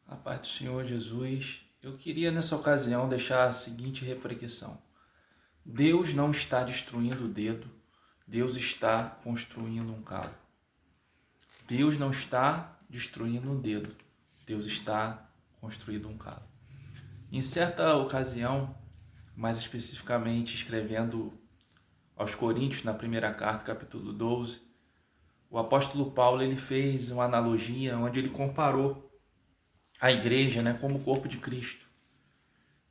A paz do Senhor Jesus, eu queria nessa ocasião deixar a seguinte reflexão. Deus não está destruindo o dedo, Deus está construindo um calo. Deus não está destruindo um dedo, Deus está construindo um calo. Em certa ocasião, mais especificamente escrevendo aos Coríntios, na primeira carta, capítulo 12, o apóstolo Paulo ele fez uma analogia onde ele comparou a igreja, como o corpo de Cristo.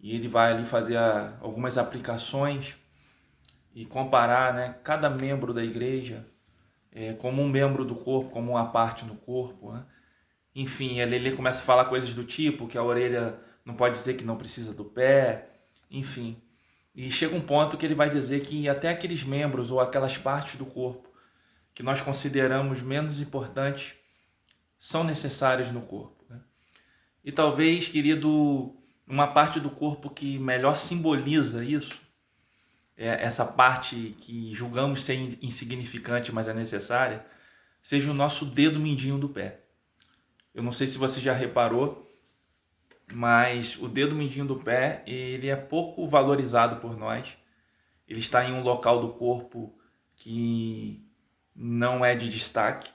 E ele vai ali fazer algumas aplicações e comparar, cada membro da igreja como um membro do corpo, como uma parte do corpo, né? Enfim, ele começa a falar coisas do tipo que a orelha não pode dizer que não precisa do pé, enfim. E chega um ponto que ele vai dizer que até aqueles membros ou aquelas partes do corpo que nós consideramos menos importantes são necessárias no corpo, né? E talvez, querido, uma parte do corpo que melhor simboliza isso, essa parte que julgamos ser insignificante, mas é necessária, seja o nosso dedo mindinho do pé. Eu não sei se você já reparou, mas o dedo mindinho do pé, ele é pouco valorizado por nós. Ele está em um local do corpo que não é de destaque.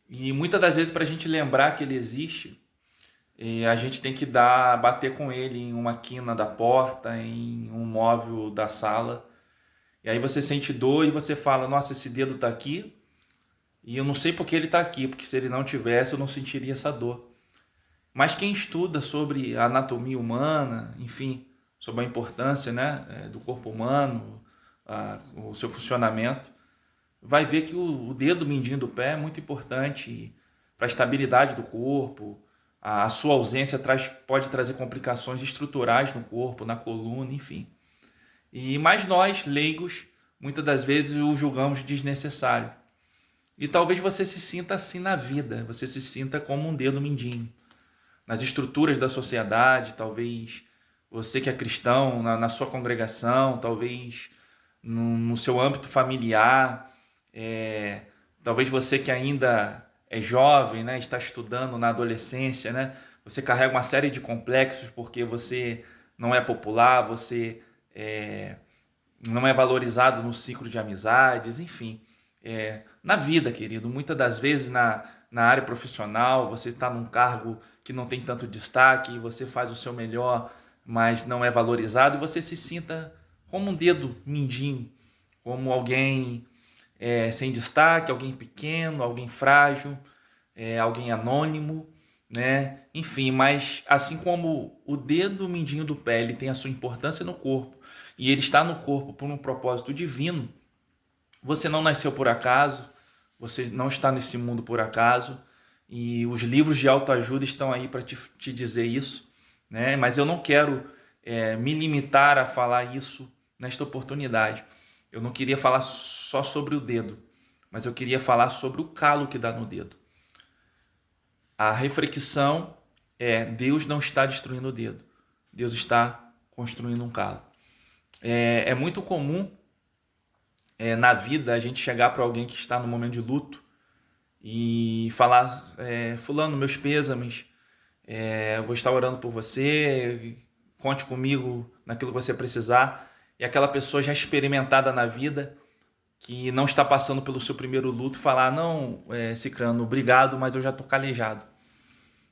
E muitas das vezes, para a gente lembrar que ele existe, a gente tem que bater com ele em uma quina da porta, em um móvel da sala. E aí você sente dor e você fala, nossa, esse dedo tá aqui e eu não sei por que ele tá aqui, porque se ele não tivesse eu não sentiria essa dor. Mas quem estuda sobre a anatomia humana, enfim, sobre a importância, do corpo humano, o seu funcionamento, vai ver que o dedo mindinho do pé é muito importante para a estabilidade do corpo. A sua ausência pode trazer complicações estruturais no corpo, na coluna, enfim. Mas nós, leigos, muitas das vezes o julgamos desnecessário. E talvez você se sinta assim na vida, você se sinta como um dedo mindinho. Nas estruturas da sociedade, talvez você que é cristão, na sua congregação, talvez no seu âmbito familiar, talvez você que ainda é jovem, está estudando na adolescência, você carrega uma série de complexos porque você não é popular, você não é valorizado no ciclo de amizades, enfim. Na vida, querido, muitas das vezes na área profissional, você está num cargo que não tem tanto destaque, você faz o seu melhor, mas não é valorizado, e você se sinta como um dedo mindinho, como alguém sem destaque, alguém pequeno, alguém frágil, alguém anônimo, né? Enfim, mas assim como o dedo mindinho do pé ele tem a sua importância no corpo e ele está no corpo por um propósito divino, você não nasceu por acaso, você não está nesse mundo por acaso, e os livros de autoajuda estão aí para te dizer isso, né? Mas eu não quero me limitar a falar isso nesta oportunidade. Eu não queria falar só sobre o dedo, mas eu queria falar sobre o calo que dá no dedo. A reflexão é: Deus não está destruindo o dedo, Deus está construindo um calo. É muito comum na vida a gente chegar para alguém que está no momento de luto e falar: fulano, meus pêsames, vou estar orando por você, conte comigo naquilo que você precisar. E aquela pessoa já experimentada na vida, que não está passando pelo seu primeiro luto, falar: não, Cicrano, obrigado, mas eu já estou calejado.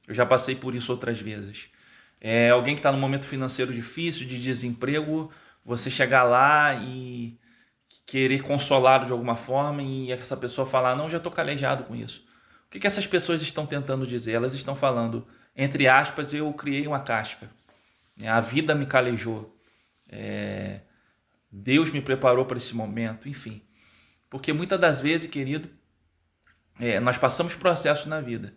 Eu já passei por isso outras vezes. Alguém que está num momento financeiro difícil, de desemprego, você chegar lá e querer consolá-lo de alguma forma e essa pessoa falar: não, já estou calejado com isso. O que essas pessoas estão tentando dizer? Elas estão falando, entre aspas, eu criei uma casca. A vida me calejou. Deus me preparou para esse momento, enfim. Porque muitas das vezes, querido, nós passamos processos na vida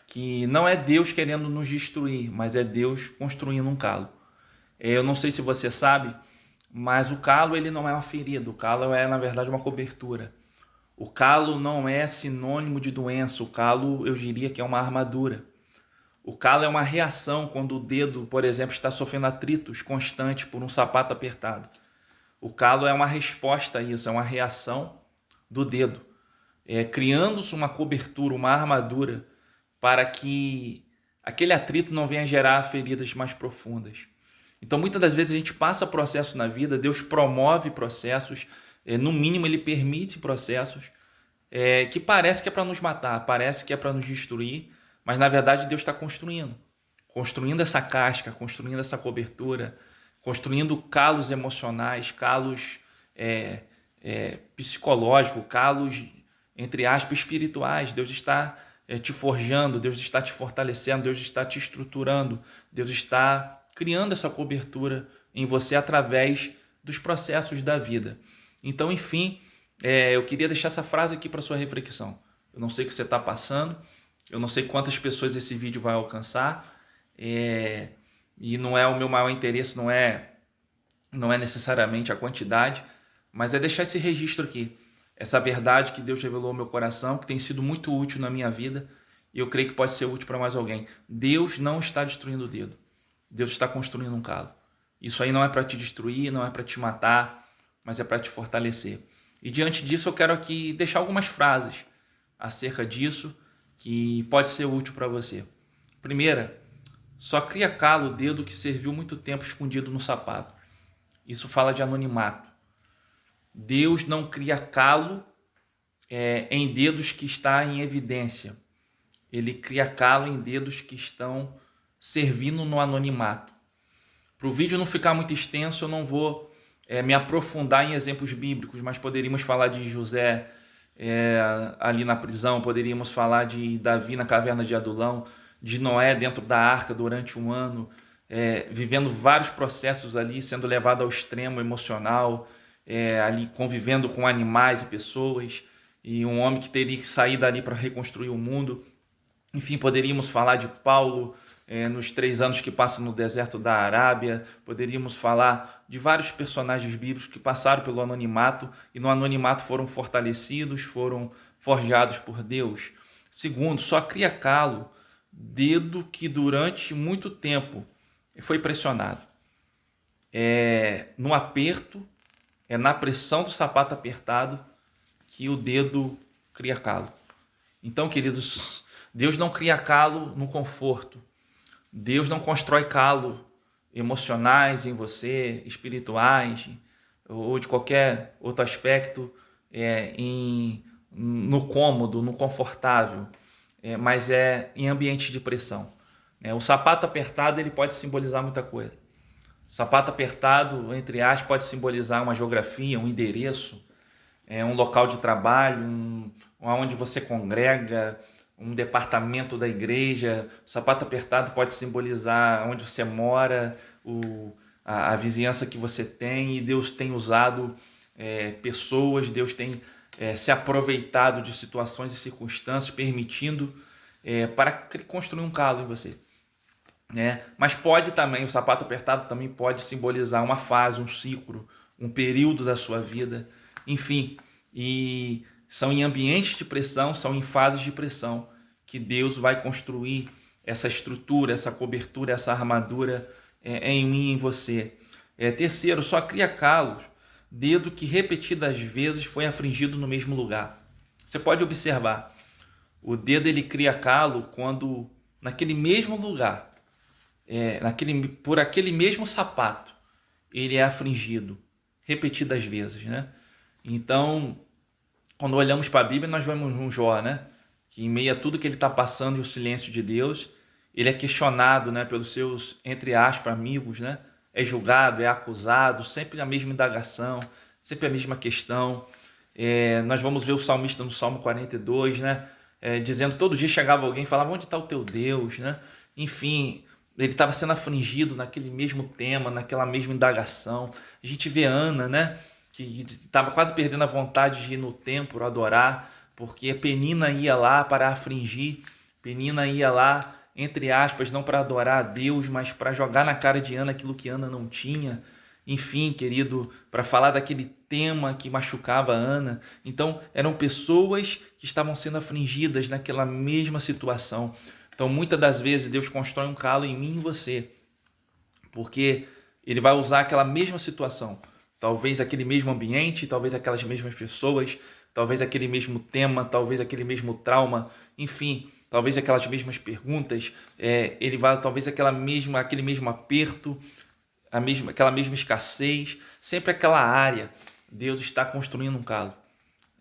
que não é Deus querendo nos destruir, mas é Deus construindo um calo. Eu não sei se você sabe, mas o calo ele não é uma ferida, o calo é, na verdade, uma cobertura. O calo não é sinônimo de doença, o calo eu diria que é uma armadura. O calo é uma reação quando o dedo, por exemplo, está sofrendo atritos constantes por um sapato apertado. O calo é uma resposta a isso, é uma reação do dedo, criando-se uma cobertura, uma armadura para que aquele atrito não venha gerar feridas mais profundas. Então, muitas das vezes a gente passa processo na vida, Deus promove processos, no mínimo ele permite processos que parece que é para nos matar, parece que é para nos destruir, mas na verdade Deus está construindo essa casca, construindo essa cobertura, construindo calos emocionais, calos psicológicos, calos, entre aspas, espirituais. Deus está te forjando, Deus está te fortalecendo, Deus está te estruturando, Deus está criando essa cobertura em você através dos processos da vida. Então, enfim, eu queria deixar essa frase aqui para sua reflexão. Eu não sei o que você está passando, eu não sei quantas pessoas esse vídeo vai alcançar, e não é o meu maior interesse, não é necessariamente a quantidade, mas é deixar esse registro aqui, essa verdade que Deus revelou ao meu coração, que tem sido muito útil na minha vida, e eu creio que pode ser útil para mais alguém. Deus não está destruindo o dedo, Deus está construindo um calo. Isso aí não é para te destruir, não é para te matar, mas é para te fortalecer. E diante disso eu quero aqui deixar algumas frases acerca disso que pode ser útil para você. Primeira, só cria calo o dedo que serviu muito tempo escondido no sapato. Isso fala de anonimato. Deus não cria calo em dedos que está em evidência. Ele cria calo em dedos que estão servindo no anonimato. Para o vídeo não ficar muito extenso, eu não vou me aprofundar em exemplos bíblicos, mas poderíamos falar de José ali na prisão, poderíamos falar de Davi na caverna de Adulão, de Noé dentro da arca durante um ano, vivendo vários processos ali, sendo levado ao extremo emocional, ali convivendo com animais e pessoas, e um homem que teria que sair dali para reconstruir o mundo. Enfim, poderíamos falar de Paulo nos 3 anos que passa no deserto da Arábia, poderíamos falar de vários personagens bíblicos que passaram pelo anonimato e no anonimato foram fortalecidos, foram forjados por Deus. Segundo, só cria calo dedo que durante muito tempo foi pressionado. No aperto, na pressão do sapato apertado que o dedo cria calo. Então, queridos, Deus não cria calo no conforto. Deus não constrói calo emocionais em você, espirituais, ou de qualquer outro aspecto no cômodo, no confortável, mas em ambiente de pressão. O sapato apertado ele pode simbolizar muita coisa. O sapato apertado, entre aspas, pode simbolizar uma geografia, um endereço, um local de trabalho, onde você congrega, um departamento da igreja. O sapato apertado pode simbolizar onde você mora, a vizinhança que você tem, e Deus tem usado pessoas, Deus tem se aproveitado de situações e circunstâncias, permitindo para construir um calo em você. Mas pode também, o sapato apertado também pode simbolizar uma fase, um ciclo, um período da sua vida, enfim, e são em ambientes de pressão, são em fases de pressão que Deus vai construir essa estrutura, essa cobertura, essa armadura em mim e em você. Terceiro, só cria calos dedo que repetidas vezes foi afligido no mesmo lugar. Você pode observar, o dedo ele cria calo quando naquele mesmo lugar, por aquele mesmo sapato, ele é afligido repetidas vezes, né? Então, quando olhamos para a Bíblia, nós vemos um Jó, né? Que em meio a tudo que ele está passando e o silêncio de Deus, ele é questionado, né, pelos seus, entre aspas, amigos, né? É julgado, é acusado, sempre a mesma indagação, sempre a mesma questão. Nós vamos ver o salmista no Salmo 42, né? Dizendo, todo dia chegava alguém e falava, onde está o teu Deus, né? Enfim, ele estava sendo afligido naquele mesmo tema, naquela mesma indagação. A gente vê Ana, né? Que estava quase perdendo a vontade de ir no templo adorar, porque Penina ia lá para afligir, Penina ia lá, entre aspas, não para adorar a Deus, mas para jogar na cara de Ana aquilo que Ana não tinha. Enfim, querido, para falar daquele tema que machucava a Ana. Então, eram pessoas que estavam sendo afligidas naquela mesma situação. Então, muitas das vezes, Deus constrói um calo em mim e em você, porque Ele vai usar aquela mesma situação. Talvez aquele mesmo ambiente, talvez aquelas mesmas pessoas, talvez aquele mesmo tema, talvez aquele mesmo trauma, enfim, talvez aquelas mesmas perguntas, ele vai talvez aquele mesmo aperto, aquela mesma escassez, sempre aquela área. Deus está construindo um calo.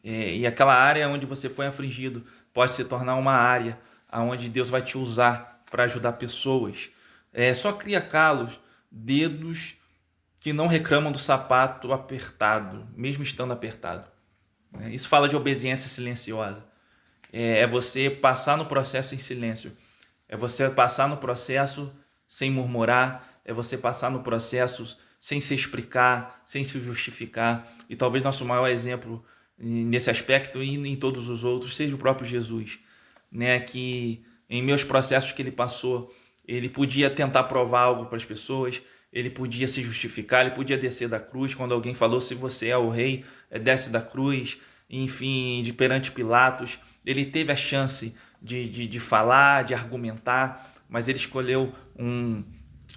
E aquela área onde você foi afligido pode se tornar uma área onde Deus vai te usar para ajudar pessoas. Só cria calos, dedos que não reclamam do sapato apertado, mesmo estando apertado. Isso fala de obediência silenciosa. É você passar no processo em silêncio. É você passar no processo sem murmurar. É você passar no processo sem se explicar, sem se justificar. E talvez nosso maior exemplo nesse aspecto e em todos os outros seja o próprio Jesus, né? Que em meus processos que ele passou, ele podia tentar provar algo para as pessoas, ele podia se justificar, ele podia descer da cruz quando alguém falou: se você é o rei, desce da cruz. Enfim, de perante Pilatos, ele teve a chance de falar, de argumentar, mas ele escolheu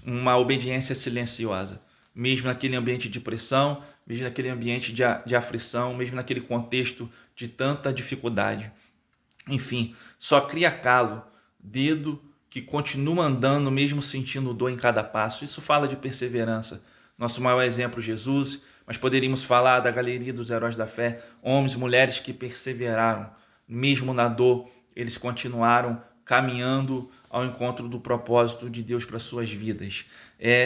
uma obediência silenciosa, mesmo naquele ambiente de pressão, mesmo naquele ambiente de aflição, mesmo naquele contexto de tanta dificuldade. Enfim, só cria calo, dedo que continua andando mesmo sentindo dor em cada passo. Isso fala de perseverança. Nosso maior exemplo, Jesus, mas poderíamos falar da galeria dos heróis da fé, homens e mulheres que perseveraram, mesmo na dor, eles continuaram caminhando ao encontro do propósito de Deus para suas vidas.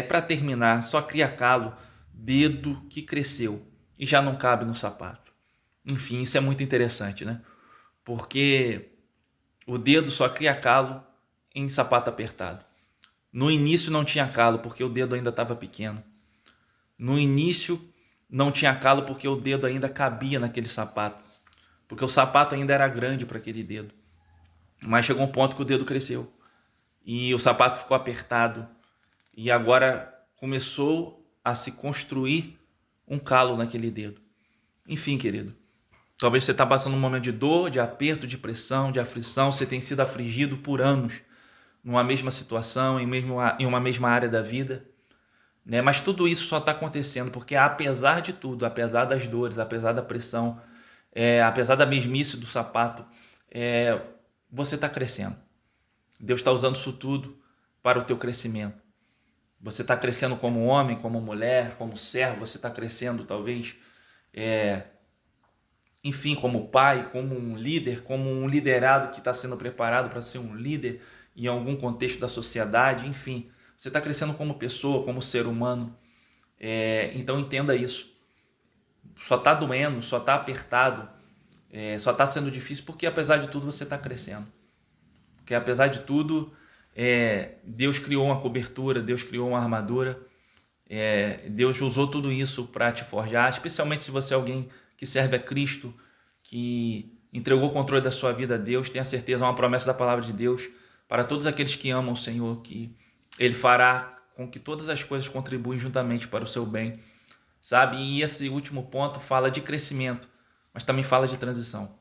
Para terminar, só cria calo, dedo que cresceu e já não cabe no sapato. Enfim, isso é muito interessante, né? Porque o dedo só cria calo em sapato apertado. No início não tinha calo porque o dedo ainda estava pequeno. No início não tinha calo porque o dedo ainda cabia naquele sapato, porque o sapato ainda era grande para aquele dedo. Mas chegou um ponto que o dedo cresceu e o sapato ficou apertado e agora começou a se construir um calo naquele dedo. Enfim, querido, talvez você está passando um momento de dor, de aperto, de pressão, de aflição. Você tem sido afligido por anos numa mesma situação, em uma mesma área da vida, né? Mas tudo isso só está acontecendo porque, apesar de tudo, apesar das dores, apesar da pressão, apesar da mesmice do sapato, você está crescendo. Deus está usando isso tudo para o teu crescimento. Você está crescendo como homem, como mulher, como servo. Você está crescendo, talvez, enfim, como pai, como um líder, como um liderado que está sendo preparado para ser um líder em algum contexto da sociedade. Enfim, você está crescendo como pessoa, como ser humano. Então entenda isso. Só está doendo, só está apertado, só está sendo difícil porque, apesar de tudo, você está crescendo. Porque, apesar de tudo, Deus criou uma cobertura, Deus criou uma armadura, Deus usou tudo isso para te forjar, especialmente se você é alguém que serve a Cristo, que entregou o controle da sua vida a Deus. Tenha certeza, é uma promessa da palavra de Deus para todos aqueles que amam o Senhor, que Ele fará com que todas as coisas contribuem juntamente para o seu bem, sabe? E esse último ponto fala de crescimento, mas também fala de transição.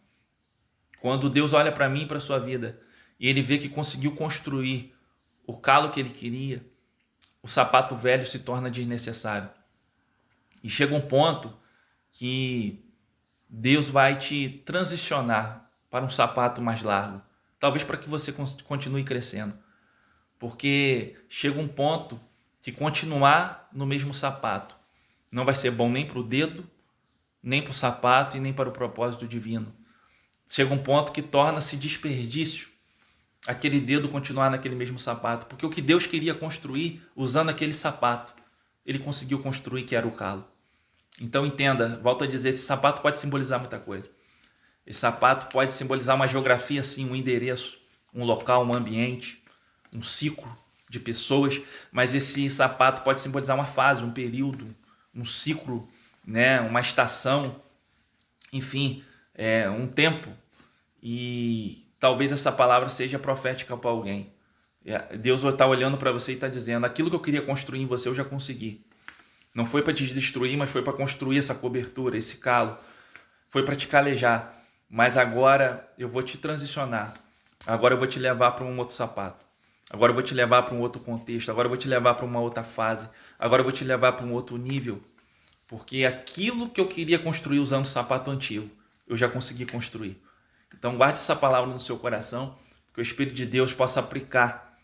Quando Deus olha para mim e para a sua vida e Ele vê que conseguiu construir o calo que Ele queria, o sapato velho se torna desnecessário. E chega um ponto que Deus vai te transicionar para um sapato mais largo, talvez para que você continue crescendo. Porque chega um ponto que continuar no mesmo sapato não vai ser bom nem para o dedo, nem para o sapato e nem para o propósito divino. Chega um ponto que torna-se desperdício aquele dedo continuar naquele mesmo sapato, porque o que Deus queria construir usando aquele sapato, Ele conseguiu construir, que era o calo. Então entenda, volto a dizer, esse sapato pode simbolizar muita coisa. Esse sapato pode simbolizar uma geografia, sim, um endereço, um local, um ambiente, um ciclo de pessoas, mas esse sapato pode simbolizar uma fase, um período, um ciclo, né, uma estação, enfim, um tempo. E talvez essa palavra seja profética para alguém. Deus está olhando para você e está dizendo: aquilo que eu queria construir em você eu já consegui. Não foi para te destruir, mas foi para construir essa cobertura, esse calo. Foi para te calejar. Mas agora eu vou te transicionar. Agora eu vou te levar para um outro sapato. Agora eu vou te levar para um outro contexto. Agora eu vou te levar para uma outra fase. Agora eu vou te levar para um outro nível. Porque aquilo que eu queria construir usando o sapato antigo, eu já consegui construir. Então guarde essa palavra no seu coração que o Espírito de Deus possa aplicar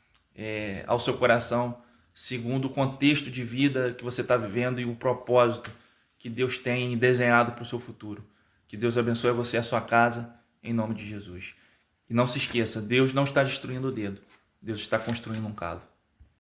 ao seu coração, segundo o contexto de vida que você está vivendo e o propósito que Deus tem desenhado para o seu futuro. Que Deus abençoe você e a sua casa, em nome de Jesus. E não se esqueça, Deus não está destruindo o dedo, Deus está construindo um calo.